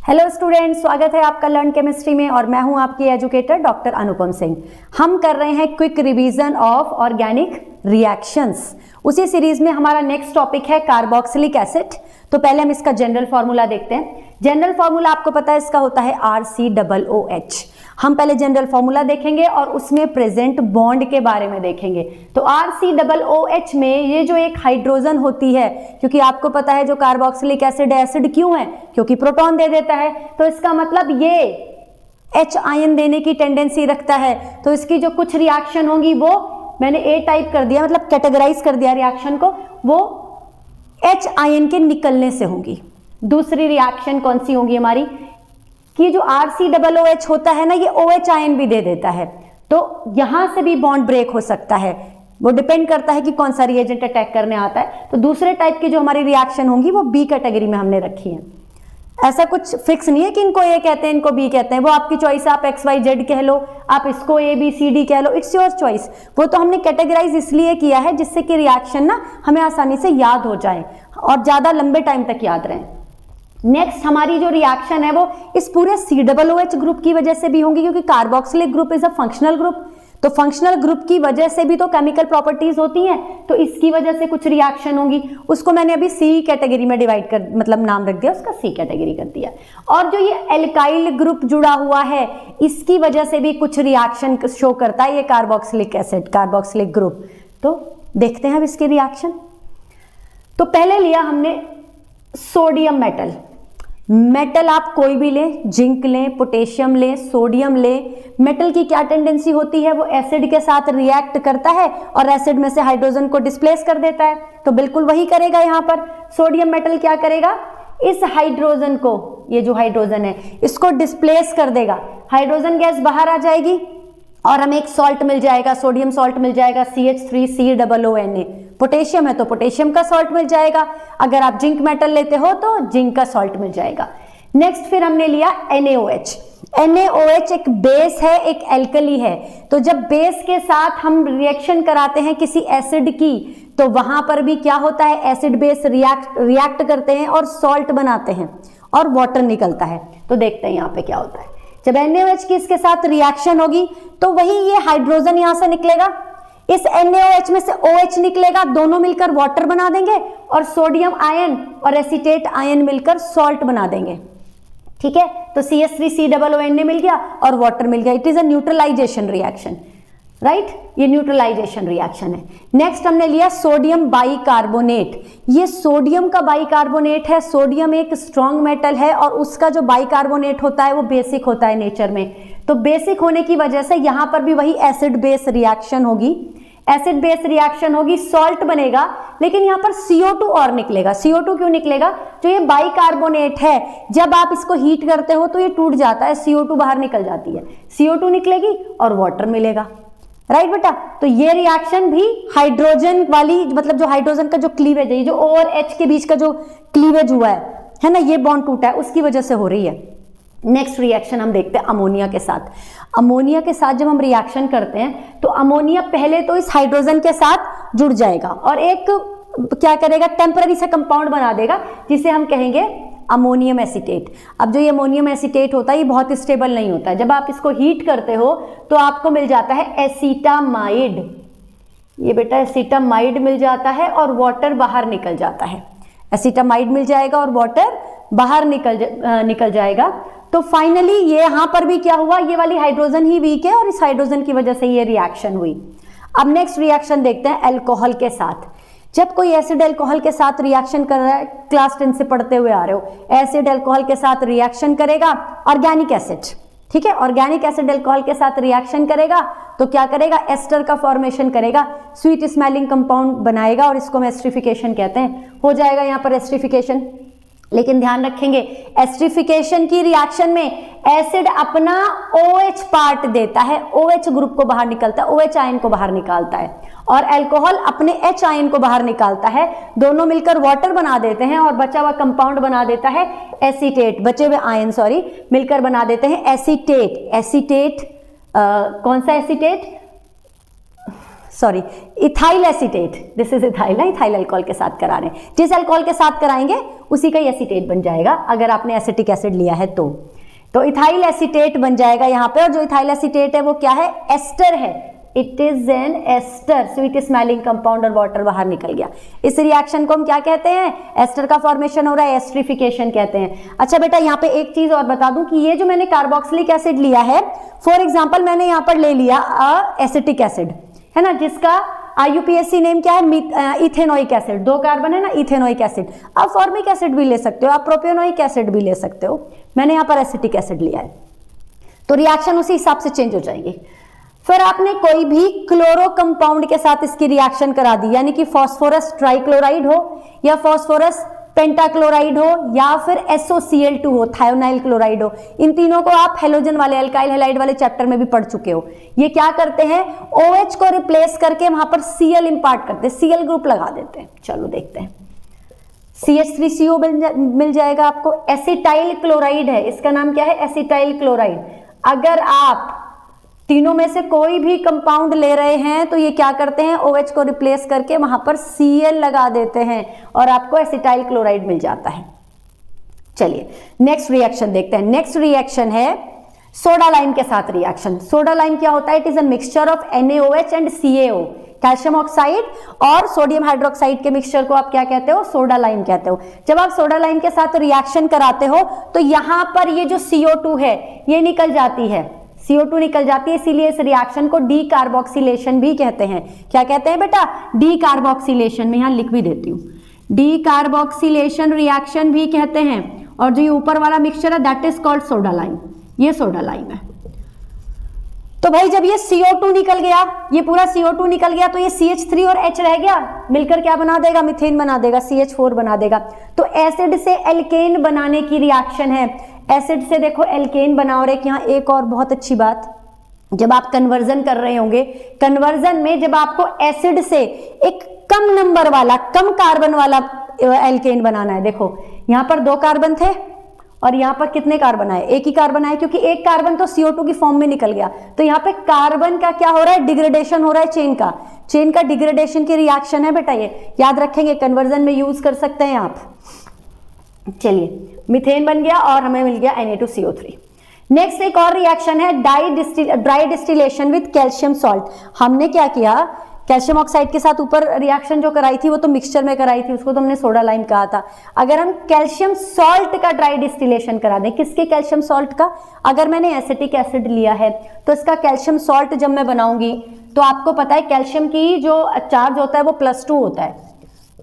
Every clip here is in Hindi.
हेलो स्टूडेंट, स्वागत है आपका लर्न केमिस्ट्री में और मैं हूं आपकी एजुकेटर डॉक्टर अनुपम सिंह। हम कर रहे हैं quick revision of organic reactions. उसी सीरीज में हमारा नेक्स्ट टॉपिक है कार्बोक्सिलिक एसिड। तो पहले हम इसका जनरल फॉर्मूला देखते हैं। जनरल फॉर्मूला आपको पता है, इसका होता है RCOOH। हम पहले जनरल फॉर्मूला देखेंगे और उसमें प्रेजेंट बॉन्ड के बारे में देखेंगे। तो RCOOH में ये जो एक हाइड्रोजन होती है, क्योंकि आपको पता है जो कार्बोक्सिलिक एसिड है, एसिड क्यों है? क्योंकि प्रोटॉन दे देता है। तो इसका मतलब ये H आयन देने की टेंडेंसी रखता है। तो इसकी जो कुछ रिएक्शन होंगी वो मैंने A टाइप कर दिया, मतलब कैटेगराइज कर दिया रिएक्शन को, वो H आयन के निकलने से होंगी। दूसरी रिएक्शन कौन सी होगी हमारी, कि जो RCOOH होता है ना, ये OH आयन भी दे देता है। तो यहां से भी बॉन्ड ब्रेक हो सकता है। वो डिपेंड करता है कि कौन सा रिएजेंट अटैक करने आता है। तो दूसरे टाइप की जो हमारी रिएक्शन होंगी वो B कैटेगरी में हमने रखी है। ऐसा कुछ फिक्स नहीं है कि इनको A कहते हैं, इनको B कहते हैं, वो आपकी चॉइस। आप XYZ कह लो, आप इसको ABCD कह लो, इट्स योर चॉइस। वो तो हमने कैटेगराइज इसलिए किया है जिससे कि रिएक्शन ना हमें आसानी से याद हो जाए और ज्यादा लंबे टाइम तक याद रहे। नेक्स्ट हमारी जो रिएक्शन है वो इस पूरे COOH ग्रुप की वजह से भी होंगी, क्योंकि carboxylic group is a functional group. तो फंक्शनल ग्रुप की वजह से भी तो केमिकल प्रॉपर्टीज होती हैं, तो इसकी वजह से कुछ रिएक्शन होंगी। उसको मैंने अभी C कैटेगरी में डिवाइड कर, मतलब नाम रख दिया, उसका C कैटेगरी कर दिया। और जो ये एल्काइल ग्रुप जुड़ा हुआ है, इसकी वजह से भी कुछ रिएक्शन शो करता है ये कार्बोक्सिलिक एसिड, कार्बोक्सिलिक ग्रुप। तो देखते हैं अब इसके रिएक्शन। तो पहले लिया हमने सोडियम मेटल। मेटल आप कोई भी लें, जिंक लें, पोटेशियम लें, सोडियम लें। मेटल की क्या टेंडेंसी होती है, वो एसिड के साथ रिएक्ट करता है और एसिड में से हाइड्रोजन को डिस्प्लेस कर देता है। तो बिल्कुल वही करेगा यहाँ पर। सोडियम मेटल क्या करेगा, इस हाइड्रोजन को, ये जो हाइड्रोजन है इसको डिस्प्लेस कर देगा। हाइड्रोजन गैस बाहर आ जाएगी और हमें एक सॉल्ट मिल जाएगा, सोडियम सॉल्ट मिल जाएगा, CH3COONA। पोटेशियम है तो पोटेशियम का सॉल्ट मिल जाएगा। अगर आप जिंक मेटल लेते हो तो जिंक का सॉल्ट मिल जाएगा। नेक्स्ट फिर हमने लिया NaOH। NaOH एक बेस है, एक एल्कली है। तो जब बेस के साथ हम रिएक्शन कराते हैं किसी एसिड की, तो वहां पर भी क्या होता है, एसिड बेस रिएक्ट करते हैं और सॉल्ट बनाते हैं और वाटर निकलता है। तो देखते हैं यहाँ पे क्या होता है। जब NaOH की इसके साथ रिएक्शन होगी तो वही ये हाइड्रोजन यहां से निकलेगा, इस NaOH में से OH निकलेगा, दोनों मिलकर वाटर बना देंगे और सोडियम आयन और एसीटेट आयन मिलकर सॉल्ट बना देंगे। ठीक है, तो CH3COONA मिल गया और वाटर मिल गया। It is a neutralization reaction, right? ये न्यूट्रलाइजेशन रिएक्शन है। नेक्स्ट हमने लिया सोडियम बाइकार्बोनेट। ये सोडियम का बाइकार्बोनेट है। सोडियम एक स्ट्रॉन्ग मेटल है और उसका जो बाइकार्बोनेट होता है वो बेसिक होता है नेचर में। तो बेसिक होने की वजह से यहां पर भी वही एसिड बेस रिएक्शन होगी। एसिड बेस रिएक्शन होगी, सॉल्ट बनेगा, लेकिन यहां पर CO2 और निकलेगा। CO2 क्यों निकलेगा? जो ये बाइकार्बोनेट है, जब आप इसको हीट करते हो तो ये टूट जाता है, CO2 बाहर निकल जाती है, CO2 निकलेगी और वाटर मिलेगा। राइट बेटा? तो ये रिएक्शन भी हाइड्रोजन वाली, मतलब जो हाइड्रोजन का जो क्लीवेज है, जो O और H के बीच का जो क्लीवेज हुआ है ना, ये बॉन्ड टूटा है, उसकी वजह से हो रही है। नेक्स्ट रिएक्शन हम देखते हैं अमोनिया के साथ। अमोनिया के साथ जब हम रिएक्शन करते हैं तो अमोनिया पहले तो इस हाइड्रोजन के साथ जुड़ जाएगा और एक क्या करेगा, टेम्पररी सा कंपाउंड बना देगा जिसे हम कहेंगे अमोनियम एसीटेट। अब जो ये अमोनियम एसीटेट होता है ये बहुत स्टेबल नहीं होता है। जब आप इसको हीट करते हो तो आपको मिल जाता है एसीटामाइड। ये बेटा एसीटामाइड मिल जाता है और वाटर बाहर निकल जाता है। एसीटामाइड मिल जाएगा और वाटर बाहर निकल जाएगा। तो फाइनली ये यहां पर भी क्या हुआ, ये वाली हाइड्रोजन ही वीक है और इस हाइड्रोजन की वजह से ये रिएक्शन हुई। अब नेक्स्ट रिएक्शन देखते हैं अल्कोहल के साथ। जब कोई एसिड अल्कोहल के साथ रिएक्शन कर रहा है, क्लास 10 से पढ़ते हुए आ रहे हो, एसिड अल्कोहल के साथ रिएक्शन करेगा ऑर्गेनिक एसिड। ठीक है, ऑर्गेनिक एसिड अल्कोहल के साथ रिएक्शन करेगा तो क्या करेगा, एस्टर का फॉर्मेशन करेगा, स्वीट स्मेलिंग कंपाउंड बनाएगा और इसको हम एस्टरिफिकेशन कहते हैं। हो जाएगा यहाँ पर एस्टरिफिकेशन। लेकिन ध्यान रखेंगे, एस्टरिफिकेशन की रिएक्शन में एसिड अपना OH पार्ट देता है, OH ग्रुप को बाहर निकलता है, OH आयन को बाहर निकालता है, और अल्कोहल अपने H आयन को बाहर निकालता है। दोनों मिलकर वाटर बना देते हैं और बचा हुआ कंपाउंड बना देता है एसीटेट। बचे हुए आयन मिलकर बना देते हैं एसीटेट। एसीटेट कौन सा acetate? Sorry ethyl acetate, this is ethyl, ethyl alcohol के साथ करा रहे हैं, जिस अल्कोहल के साथ कराएंगे उसी का एसीटेट बन जाएगा अगर आपने एसिटिक एसिड लिया है तो इथाइल एसीटेट बन जाएगा यहाँ पे। और जो इथाइल एसीटेट है वो क्या है, एस्टर है, it is an ester, sweet smelling compound, और वाटर बाहर निकल गया। इस रिएक्शन को हम क्या कहते हैं, एस्टर का फॉर्मेशन हो रहा है, एस्ट्रिफिकेशन कहते हैं। अच्छा बेटा यहाँ पे एक चीज और बता दूं कि ये जो मैंने कार्बोक्सिलिक एसिड लिया है, फॉर एग्जांपल मैंने यहाँ पर ले लिया एसिटिक एसिड, है ना, जिसका IUPAC नेम क्या है, इथेनोइक एसिड, 2 कार्बन है ना, इथेनोइक एसिड। आप फॉर्मिक एसिड भी ले सकते हो, आप प्रोपियोनोइक एसिड भी ले सकते हो, मैंने यहाँ पर एसिटिक एसिड लिया है, तो रिएक्शन उसी हिसाब से चेंज हो जाएगी। फिर आपने कोई भी क्लोरो कंपाउंड के साथ इसकी रिएक्शन करा दी, यानी कि फास्फोरस ट्राइक्लोराइड हो या फास्फोरस पेंटाक्लोराइड हो या फिर SOCl2 हो, थायोनाइल क्लोराइड हो, इन तीनों को आप हेलोजन वाले, अल्काइल हैलाइड वाले चैप्टर में भी पढ़ चुके हो। ये क्या करते हैं, OH को रिप्लेस करके वहां पर Cl इंपार्ट करते हैं, Cl ग्रुप लगा देते हैं। चलो देखते हैं, CH3CO मिल जाएगा आपको। एसिटाइल क्लोराइड है, इसका नाम क्या है, एसिटाइल क्लोराइड। अगर आप तीनों में से कोई भी कंपाउंड ले रहे हैं तो ये क्या करते हैं, OH को रिप्लेस करके वहां पर Cl लगा देते हैं और आपको एसिटाइल क्लोराइड मिल जाता है। चलिए नेक्स्ट रिएक्शन देखते हैं। नेक्स्ट रिएक्शन है सोडा लाइम के साथ रिएक्शन। सोडा लाइम क्या होता है, it is a mixture of NaOH and CaO, calcium oxide और सोडियम हाइड्रोक्साइड के मिक्सचर को आप क्या कहते हो, सोडा लाइम कहते हो। जब आप सोडा लाइम के साथ रिएक्शन कराते हो तो यहां पर ये जो CO2 है ये निकल जाती है, CO2 निकल जाती है, इसीलिए इस रिएक्शन को डी कार्बोक्सिलेशन भी कहते हैं। क्या कहते हैं बेटा, डी कार्बोक्सिलेशन, में यहां लिख भी देती हूं, डी कार्बोक्सिलेशन रिएक्शन भी कहते हैं। और जो ये ऊपर वाला मिक्सचर है that is called soda lime, ये सोडा लाइम है। तो भाई जब ये CO2 निकल गया, ये पूरा CO2 निकल गया तो ये CH3 और H रह गया, मिलकर क्या बना देगा, मीथेन बना देगा, CH4 बना देगा। तो एसिड से एल्केन बनाने की रिएक्शन है। एसिड से देखो एल्केन बना, और एक यहाँ एक और बहुत अच्छी बात, जब आप कन्वर्जन कर रहे होंगे, कन्वर्जन में जब आपको एसिड से एक कम नंबर वाला, कम कार्बन वाला एल्केन बनाना है, देखो यहाँ पर 2 कार्बन थे और यहाँ पर कितने कार्बन आए, एक ही कार्बन आए, क्योंकि एक कार्बन तो CO2 की फॉर्म में निकल गया। तो यहाँ पे कार्बन का क्या हो रहा है, डिग्रेडेशन हो रहा है, चेन का डिग्रेडेशन की रिएक्शन है बेटा, ये याद रखेंगे, कन्वर्जन में यूज कर सकते हैं आप। चलिए मीथेन बन गया और हमें मिल गया Na2CO3। नेक्स्ट एक और रिएक्शन है dry distillation with calcium salt. हमने क्या किया, कैल्शियम ऑक्साइड के साथ ऊपर रिएक्शन जो कराई थी वो तो मिक्सचर में कराई थी, उसको तो हमने सोडा लाइम कहा था। अगर हम कैल्शियम सॉल्ट का ड्राई डिस्टिलेशन करा दें, किसके कैल्शियम सॉल्ट का, अगर मैंने एसिटिक एसिड लिया है तो इसका कैल्शियम सॉल्ट जब मैं बनाऊंगी तो आपको पता है कैल्शियम की जो चार्ज होता है वो +2 होता है,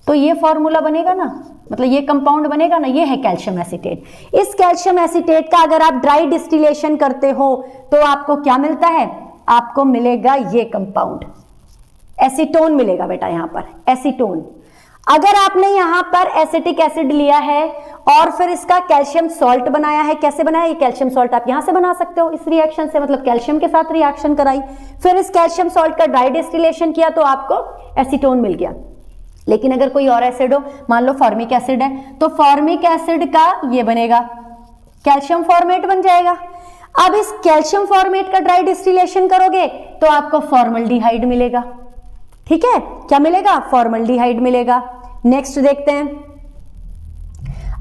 तो ये फॉर्मूला बनेगा ना, मतलब ये कंपाउंड बनेगा ना, ये है कैल्शियम एसीटेट। इस कैल्शियम एसीटेट का अगर आप ड्राई डिस्टिलेशन करते हो तो आपको क्या मिलता है, आपको मिलेगा ये कंपाउंड, एसीटोन मिलेगा बेटा, यहां पर एसीटोन। अगर आपने यहां पर एसिटिक एसिड लिया है और फिर इसका कैल्शियम सॉल्ट बनाया है, कैसे बनाया, ये कैल्शियम सॉल्ट आप यहां से बना सकते हो इस रिएक्शन से, मतलब कैल्शियम के साथ रिएक्शन कराई, फिर इस कैल्शियम सॉल्ट का ड्राई डिस्टिलेशन किया तो आपको एसीटोन मिल गया। लेकिन अगर कोई और एसिड हो, मान लो फॉर्मिक एसिड है, तो फॉर्मिक एसिड का ये बनेगा कैल्शियम फॉर्मेट बन जाएगा। अब इस कैल्शियम फॉर्मेट का ड्राई डिस्टिलेशन करोगे तो आपको फॉर्मल्डिहाइड मिलेगा, ठीक है, क्या मिलेगा, फॉर्मल्डिहाइड मिलेगा। नेक्स्ट देखते हैं,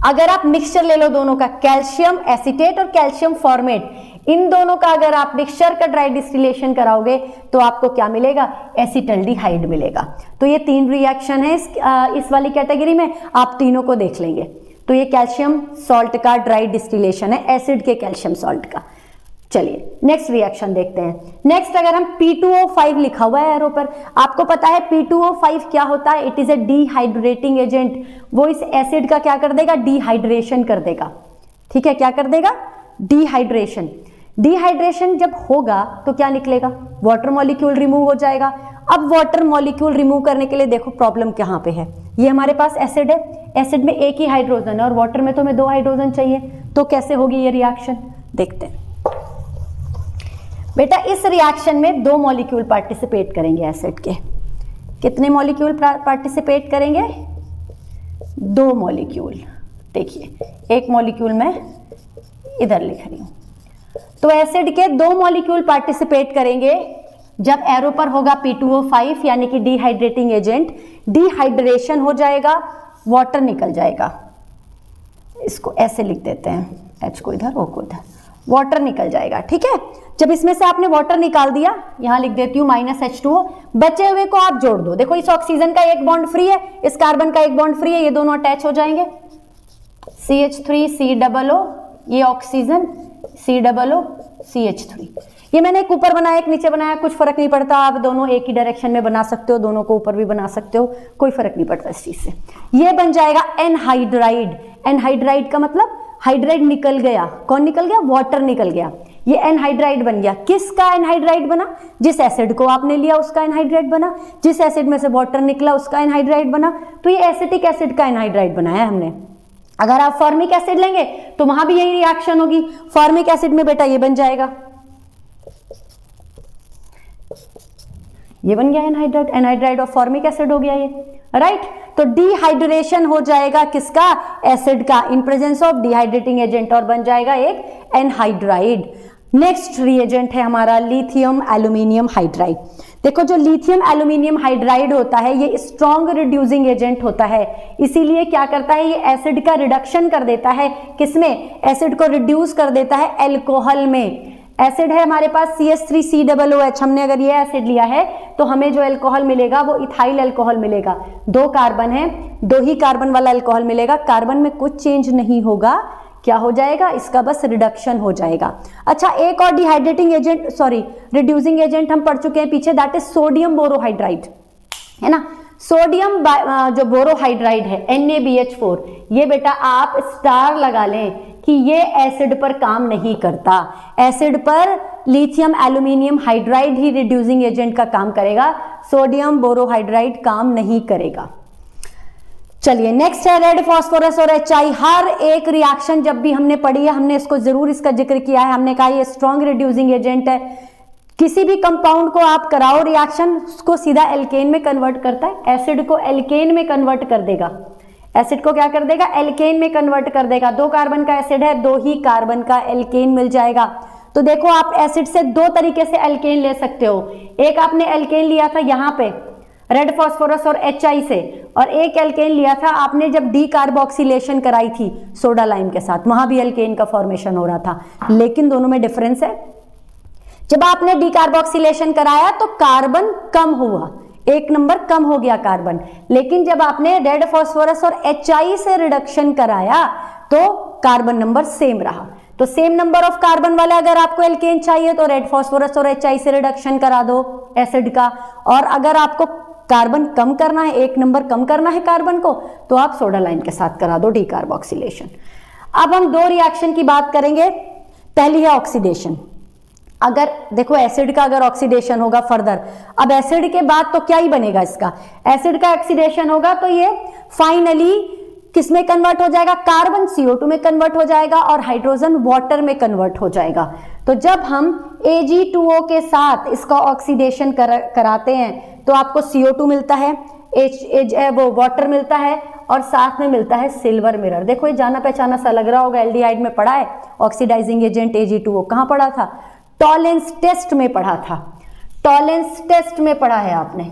अगर आप मिक्सचर ले लो दोनों का, कैल्शियम एसीटेट और कैल्शियम फॉर्मेट, इन दोनों का अगर आप मिक्सचर का ड्राई डिस्टिलेशन कराओगे तो आपको क्या मिलेगा, एसिटल्डिहाइड मिलेगा। तो ये 3 रिएक्शन है इस वाली कैटेगरी में, आप तीनों को देख लेंगे। तो ये कैल्शियम सॉल्ट का ड्राई डिस्टिलेशन है, एसिड के कैल्शियम सॉल्ट का। चलिए नेक्स्ट रिएक्शन देखते हैं। नेक्स्ट अगर हम P2O5 लिखा हुआ है एरो पर, आपको पता है P2O5 क्या होता है, it is a dehydrating agent. वो इस एसिड का क्या कर देगा, डिहाइड्रेशन कर देगा, ठीक है, क्या कर देगा, डिहाइड्रेशन। डिहाइड्रेशन जब होगा तो क्या निकलेगा, वाटर मॉलिक्यूल रिमूव हो जाएगा। अब वाटर मॉलिक्यूल रिमूव करने के लिए देखो प्रॉब्लम कहाँ पे है, ये हमारे पास एसिड है, एसिड में एक ही हाइड्रोजन है और वाटर में तो हमें 2 हाइड्रोजन चाहिए, तो कैसे होगी ये रिएक्शन, देखते हैं बेटा। इस रिएक्शन में 2 मॉलिक्यूल पार्टिसिपेट करेंगे एसिड के, कितने मॉलिक्यूल पार्टिसिपेट करेंगे, 2 मॉलिक्यूल। देखिए एक मॉलिक्यूल मैं इधर लिख रही हूं, तो एसिड के 2 मॉलिक्यूल पार्टिसिपेट करेंगे जब एरो पर होगा P2O5 यानी कि डिहाइड्रेटिंग एजेंट, डिहाइड्रेशन हो जाएगा, वाटर निकल जाएगा। इसको ऐसे लिख देते हैं, H को इधर, O को इधर, वाटर निकल जाएगा। ठीक है, जब इसमें से आपने वाटर निकाल दिया, यहां लिख देती हूं -H2O, बचे हुए को आप जोड़ दो। देखो इस ऑक्सीजन का एक बॉन्ड फ्री है, इस कार्बन का एक बॉन्ड फ्री है, ये दोनों अटैच हो जाएंगे, CH3COO, ये ऑक्सीजन, COO CH3। ये मैंने एक ऊपर बनाया एक नीचे बनाया, कुछ फर्क नहीं पड़ता, आप दोनों एक ही डायरेक्शन में बना सकते हो, दोनों को ऊपर भी बना सकते हो, कोई फर्क नहीं पड़ता इस चीज से। ये बन जाएगा एनहाइड्राइड। एनहाइड्राइड का मतलब हाइड्राइड निकल गया, कौन निकल गया, वाटर निकल गया, ये एनहाइड्राइड बन गया। किसका एनहाइड्राइड बना, जिस एसिड को आपने लिया उसका एनहाइड्राइड बना, जिस एसिड में से वाटर निकला उसका एनहाइड्राइड बना, तो ये एसिटिक एसिड का एनहाइड्राइड बनाया हमने। अगर आप फॉर्मिक एसिड लेंगे तो वहां भी यही रिएक्शन होगी, फॉर्मिक एसिड में बेटा ये बन जाएगा, ये बन गया anhydride, anhydride of formic acid हो गया ये, राइट। तो डिहाइड्रेशन हो जाएगा किसका, एसिड का, in presence of dehydrating agent, और बन जाएगा एक एनहाइड्राइड। नेक्स्ट रिएजेंट है हमारा लिथियम एल्यूमिनियम हाइड्राइड। देखो जो लिथियम एल्यूमिनियम हाइड्राइड होता है ये स्ट्रॉन्ग रिड्यूसिंग एजेंट होता है, इसीलिए क्या करता है, ये एसिड का रिडक्शन कर देता है, किसमें, एसिड को रिड्यूस कर देता है एल्कोहल में। एसिड है हमारे पास CH3COOH, हमने अगर ये एसिड लिया है तो हमें जो अल्कोहल मिलेगा वो इथाइल अल्कोहल मिलेगा। 2 कार्बन है, 2 ही कार्बन वाला अल्कोहल मिलेगा, कार्बन में कुछ चेंज नहीं होगा, क्या हो जाएगा, इसका बस रिडक्शन हो जाएगा। अच्छा, एक और dehydrating agent, sorry reducing agent हम पढ़ चुके हैं पीछे, दैट इज सोडियम बोरोहाइड्राइड, है ना। सोडियम जो बोरोहाइड्राइड है NaBH4, ये बेटा आप स्टार लगा लें कि ये एसिड पर काम नहीं करता, एसिड पर लिथियम एल्यूमिनियम हाइड्राइड ही रिड्यूसिंग एजेंट का काम करेगा, सोडियम बोरोहाइड्राइड काम नहीं करेगा। चलिए नेक्स्ट है रेड फास्फोरस और HI। हर एक रिएक्शन जब भी हमने पढ़ी है हमने इसको जरूर इसका जिक्र किया है, हमने कहा ये स्ट्रॉन्ग रिड्यूसिंग एजेंट है। किसी भी कंपाउंड को आप कराओ रिएक्शन, उसको सीधा एल्केन में कन्वर्ट करता है, एसिड को एल्केन में कन्वर्ट कर देगा, एसिड को क्या कर देगा, एल्केन में कन्वर्ट कर देगा। 2 कार्बन का एसिड है, 2 ही कार्बन का एल्केन मिल जाएगा। तो देखो आप एसिड से 2 तरीके से एल्केन ले सकते हो, एक आपने एल्केन लिया था यहाँ पे रेड फास्फोरस और HI से, और एक एल्केन लिया था आपने जब डीकार्बोक्सिलेशन कराई थी सोडा लाइम के साथ, वहां भी एल्केन का फॉर्मेशन हो रहा था, लेकिन दोनों में डिफरेंस है। जब आपने डीकार्बोक्सिलेशन कराया तो कार्बन कम हुआ, 1 नंबर कम हो गया कार्बन, लेकिन जब आपने रेड फास्फोरस और HI से रिडक्शन कराया तो कार्बन नंबर सेम रहा। तो सेम नंबर ऑफ कार्बन वाला अगर आपको एल्केन चाहिए तो रेड फास्फोरस और HI से रिडक्शन करा दो एसिड का, और अगर आपको कार्बन कम करना है, 1 नंबर कम करना है कार्बन को, तो आप सोडा लाइम के साथ करा दो डीकार्बोक्सिलेशन। अब हम 2 रिएक्शन की बात करेंगे, पहली है ऑक्सीडेशन। अगर देखो एसिड का अगर ऑक्सीडेशन होगा फर्दर, अब एसिड के बाद तो क्या ही बनेगा इसका, एसिड का ऑक्सीडेशन होगा तो ये फाइनली किसमें कन्वर्ट हो जाएगा, कार्बन CO2 में कन्वर्ट हो जाएगा और हाइड्रोजन वाटर में कन्वर्ट हो जाएगा। तो जब हम Ag2O के साथ इसका ऑक्सीडेशन कराते हैं तो आपको CO2 मिलता है, वो वाटर मिलता है और साथ में मिलता है सिल्वर मिरर। देखो ये जाना पहचाना सा लग रहा होगा, एल्डिहाइड में पढ़ा है ऑक्सीडाइजिंग एजेंट Ag2O, कहाँ पढ़ा था, टॉलेंस टेस्ट में पढ़ा था, टॉलेंस टेस्ट में पढ़ा है आपने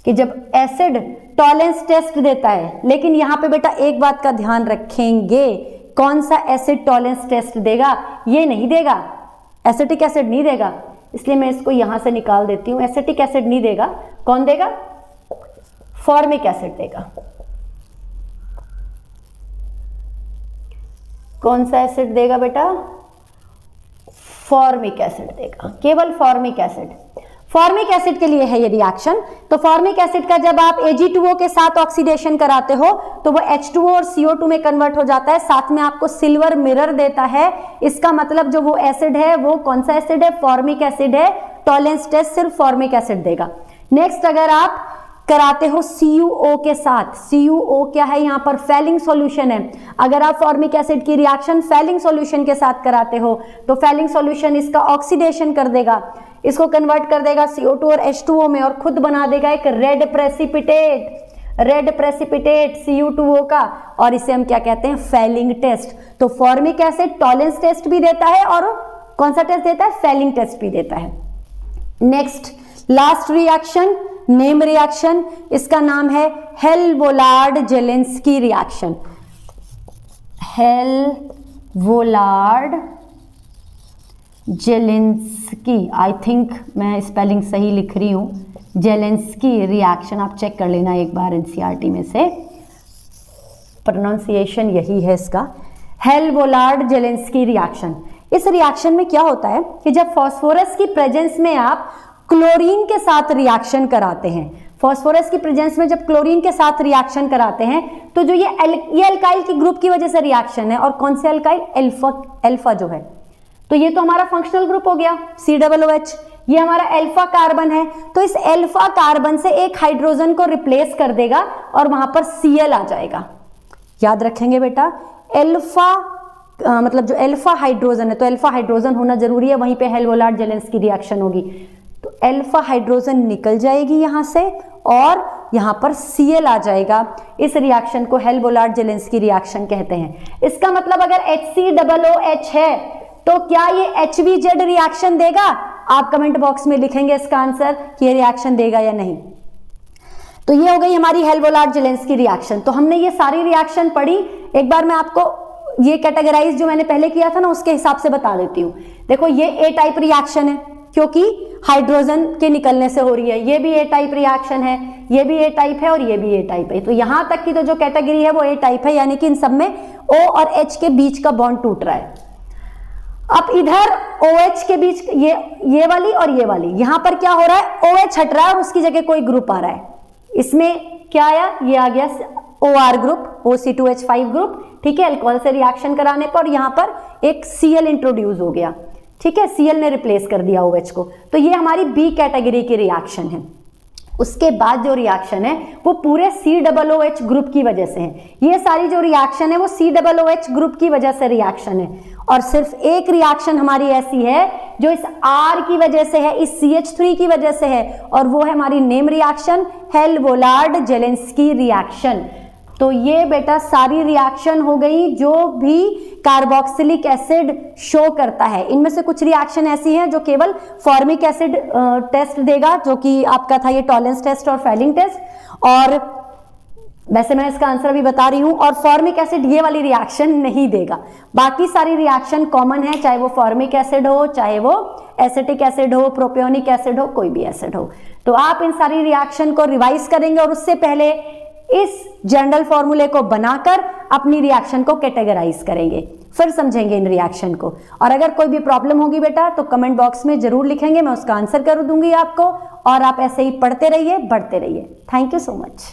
कि जब एसिड टॉलेंस टेस्ट देता है, लेकिन यहां पे बेटा एक बात का ध्यान रखेंगे, कौन सा एसिड टॉलेंस टेस्ट देगा, ये नहीं देगा, एसिटिक एसिड नहीं देगा, इसलिए मैं इसको यहां से निकाल देती हूं, एसिटिक एसिड नहीं देगा, कौन देगा, फॉर्मिक एसिड देगा। कौन सा एसिड देगा बेटा, फॉर्मिक एसिड देगा, केवल फॉर्मिक एसिड। फॉर्मिक एसिड के लिए है ये रिएक्शन। तो फॉर्मिक एसिड का जब आप Ag2O के साथ ऑक्सीडेशन कराते हो तो वो H2O और CO2 में कन्वर्ट हो जाता है, साथ में आपको सिल्वर मिरर देता है। इसका मतलब जो वो एसिड है वो कौन सा एसिड है, फॉर्मिक एसिड है, टॉलेंस टेस्ट सिर्फ फॉर्मिक एसिड देगा। नेक्स्ट अगर आप कराते हो CuO के साथ, CuO क्या है यहाँ पर, फेलिंग सॉल्यूशन है। अगर आप फॉर्मिक एसिड की रिएक्शन फेलिंग सॉल्यूशन के साथ कराते हो तो फेलिंग सॉल्यूशन इसका ऑक्सीडेशन कर देगा, इसको कन्वर्ट कर देगा CO2 और H2O में और खुद बना देगा एक रेड प्रेसिपिटेट Cu2O का, और इसे हम क्या कहते हैं, फेलिंग टेस्ट। तो फॉर्मिक एसिड टॉलेंस टेस्ट भी देता है और कौन सा टेस्ट देता है, फेलिंग टेस्ट भी देता है। Next last reaction, name reaction, इसका नाम है Hell Volhard Zelinsky reaction. Hell Volhard Zelinsky, I think मैं स्पेलिंग सही लिख रही हूं, जेलेंस्की रिएक्शन, आप चेक कर लेना एक बार एनसीईआरटी में से, प्रोनाउंसिएशन यही है इसका, हेल-वोलार्ड जेलेंस्की रिएक्शन। इस रिएक्शन में क्या होता है कि जब फास्फोरस की प्रेजेंस में आप क्लोरीन के साथ रिएक्शन कराते हैं, फास्फोरस की प्रेजेंस में जब क्लोरीन के साथ रिएक्शन कराते हैं तो जो ये अल्काइल की ग्रुप की वजह से रिएक्शन है, और कौन से अल्काइल, अल्फा जो है, तो ये तो हमारा फंक्शनल ग्रुप हो गया COOH, ये हमारा अल्फा कार्बन है, तो इस अल्फा कार्बन से एक हाइड्रोजन को रिप्लेस कर देगा और वहां पर Cl आ जाएगा। याद रखेंगे बेटा, अल्फा मतलब जो अल्फा हाइड्रोजन है, तो अल्फा हाइड्रोजन होना जरूरी है, वहीं पे हेल-वोलार्ड जेलेंस्की रिएक्शन होगी, तो अल्फा हाइड्रोजन निकल जाएगी यहां से और यहां पर Cl आ जाएगा। इस रिएक्शन को हेल-वोलार्ड जेलेंस्की रिएक्शन कहते हैं। इसका मतलब अगर HCOOH है तो क्या ये HVZ रिएक्शन देगा? आप कमेंट बॉक्स में लिखेंगे इसका आंसर कि ये रिएक्शन देगा या नहीं। तो ये हो गई हमारी हेल-वोलार्ड जेलेंस्की रिएक्शन। तो हमने ये सारी रिएक्शन पढ़ी, एक बार मैं आपको ये कैटेगराइज जो मैंने पहले किया था ना उसके हिसाब से बता देती हूँ। देखो ये A टाइप रिएक्शन है क्योंकि हाइड्रोजन के निकलने से हो रही है, ये भी A टाइप रिएक्शन है, ये भी A टाइप है और ये भी A टाइप है। तो यहां तक की तो जो कैटेगरी है वो A टाइप है, यानी कि इन सब में O और H के बीच का बॉन्ड टूट रहा है। अब इधर OH के बीच ये वाली और ये वाली, यहां पर क्या हो रहा है, OH हट रहा है और उसकी जगह कोई ग्रुप आ रहा है। इसमें क्या आया, ये आ गया OR ग्रुप, OC2H5 ग्रुप, ठीक है, अल्कोहल से रिएक्शन कराने पर यहां पर एक Cl इंट्रोड्यूस हो गया, ठीक है, Cl ने रिप्लेस कर दिया OH को। तो ये हमारी B कैटेगरी की रिएक्शन है। उसके बाद जो रिएक्शन है वो पूरे COOH ग्रुप की वजह से है। ये सारी जो रिएक्शन है वो COOH ग्रुप की वजह से रिएक्शन है, और सिर्फ एक रिएक्शन हमारी ऐसी है जो इस R की वजह से है, इस CH3 की वजह से है, और वो है हमारी name reaction, Hell Volhard Zelinsky reaction. तो ये बेटा सारी रिएक्शन हो गई जो भी कार्बोक्सिलिक एसिड शो करता है। इनमें से कुछ रिएक्शन ऐसी हैं जो केवल फॉर्मिक एसिड टेस्ट देगा, जो कि आपका था ये टॉलेंस टेस्ट और फैलिंग टेस्ट, और वैसे मैं इसका आंसर भी बता रही हूं, और फॉर्मिक एसिड ये वाली रिएक्शन नहीं देगा। बाकी सारी रिएक्शन कॉमन है, चाहे वो फॉर्मिक एसिड हो, चाहे वो एसिटिक एसिड हो, प्रोपियोनिक एसिड हो, कोई भी एसिड हो। तो आप इन सारी रिएक्शन को रिवाइज करेंगे और उससे पहले इस जनरल फॉर्मूले को बनाकर अपनी रिएक्शन को कैटेगराइज करेंगे, फिर समझेंगे इन रिएक्शन को। और अगर कोई भी प्रॉब्लम होगी बेटा तो कमेंट बॉक्स में जरूर लिखेंगे, मैं उसका आंसर कर दूंगी आपको, और आप ऐसे ही पढ़ते रहिए, बढ़ते रहिए। Thank you so much.